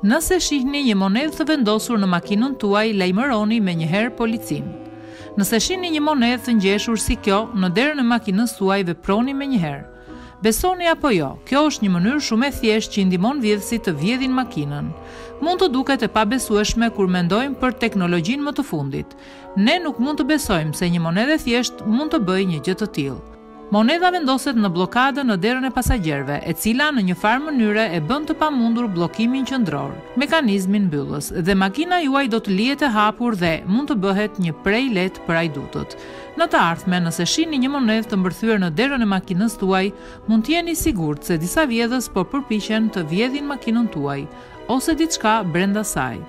Nëse shihni një monedhë të vendosur në makinën tuaj, lajmëroni menjëherë policinë. Nëse shihni një monedhë të ngjeshur si kjo në derën e makinës tuaj, veproni menjëherë. Besoni apo jo, kjo është një mënyrë shumë e thjeshtë që i ndihmon vjedhësit të vjedhin makinën. Mund të duket e pabesueshme kur mendojmë për teknologjinë më të fundit. Ne nuk mund të besojmë se një monedhë e thjeshtë mund të bëjë një gjë të tillë. Monedha vendoset në blokadë në derën e pasagjerëve, e cila në një farë mënyre e bën të pamundur bllokimin qendror, mekanizmin mbyllës, dhe makina juaj do të lihet e hapur dhe mund të bëhet një prej lehtë për ajdutët. Në të ardhmen, nëse shihni një monedhë të mbërthyer në derën e makinës tuaj, mund të jeni sigurt se disa vjedhës po përpiqen të vjedhin makinën tuaj ose diçka brenda saj.